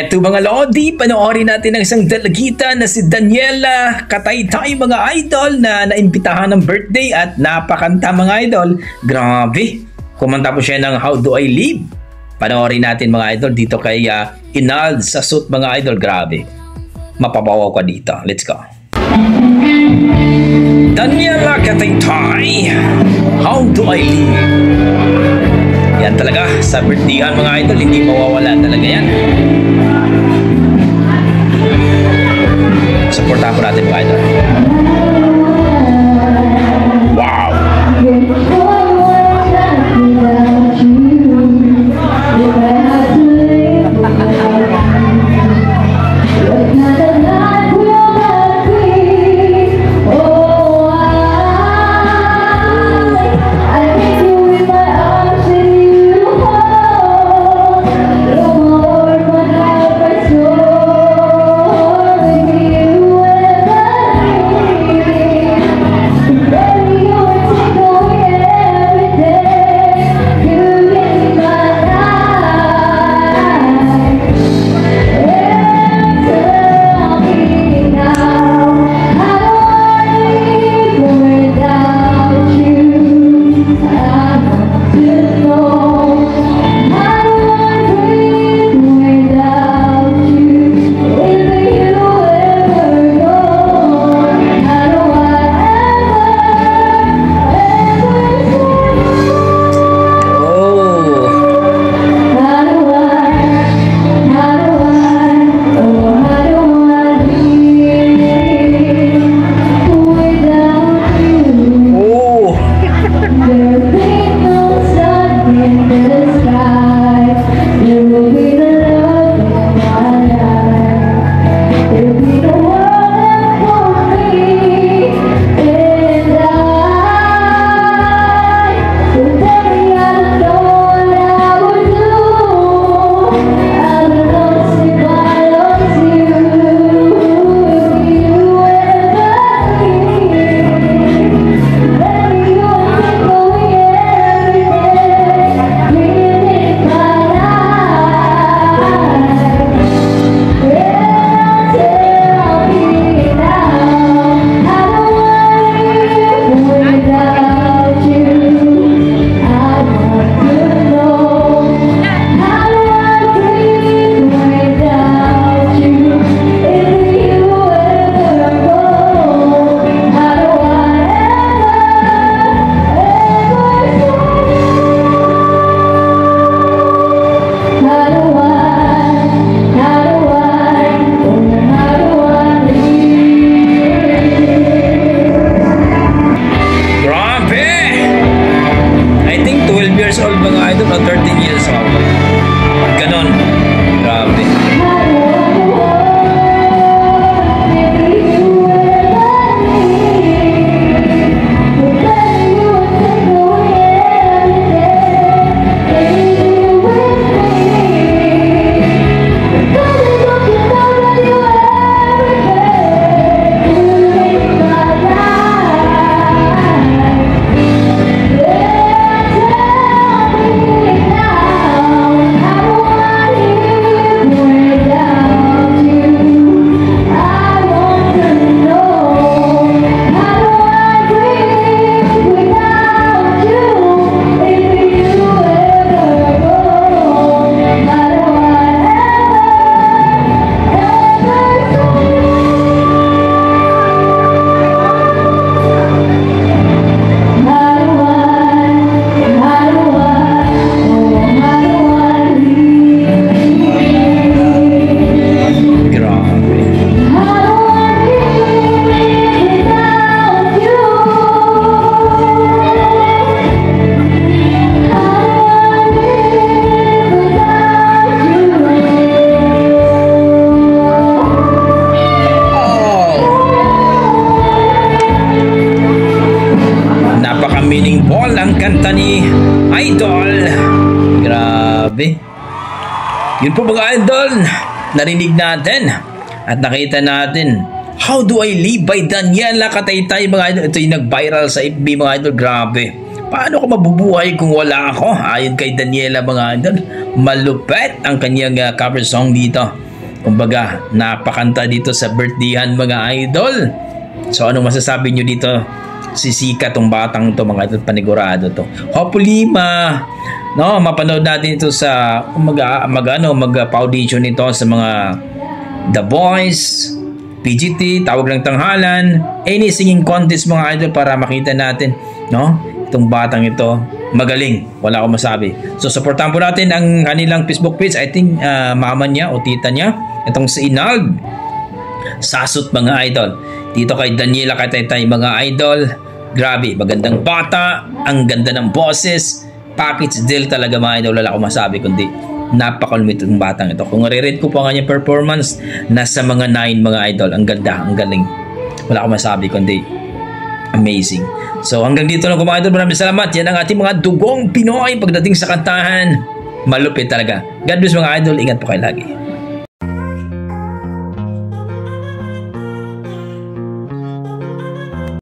Eto mga Lodi, panoorin natin ang isang dalagita na si Daniela Kataytay mga idol na naimbitahan ng birthday at napakanta mga idol. Grabe, kumanta po siya ng How Do I Live. Panoorin natin mga idol dito kay Inald sa suit mga idol. Grabe, mapapawaw ka dito. Let's go. Daniela Kataytay, How Do I Live. Yan talaga, sa birthdayan mga idol, hindi mawawala talaga yan. Supportahan po natin mga idol. Wow! Napaka-meaningful ang kanta ni Idol. Grabe. Yun po mga idol, narinig natin at nakita natin How Do I Live by Daniela Kataytay mga idol. Ito yung nag-viral sa FB mga idol. Grabe. Paano ko mabubuhay kung wala ako? Ayon kay Daniela mga idol. Malupet ang kanyang cover song dito. Kumbaga, napakanta dito sa birthdayhan mga idol. So anong masasabi nyo dito? Sisika tong batang to mga idol, panigurado to. Hopefully mapanood natin ito sa mag-foundation nito sa mga The Voice, PGT, Tawag ng Tanghalan, any singing contest mga idol para makita natin, itong batang ito magaling, wala akong masabi. So supportahan po natin ang kanilang Facebook page. I think mama niya o tita niya, itong si Inag Sasut mga idol. Dito kay Daniela Kataytay mga idol, grabe, magandang bata, ang ganda ng boses, package deal talaga mga idol, wala akong masabi kundi napakalumit ng batang ito. Kung i-rate ko po ang kanyang performance, nasa mga 9 mga idol. Ang ganda, ang galing, wala akong masabi kundi amazing. So hanggang dito lang mga idol, maraming salamat. Yan ang ating mga dugong Pinoy pagdating sa kantahan, malupit talaga. God bless mga idol, ingat po kayo lagi.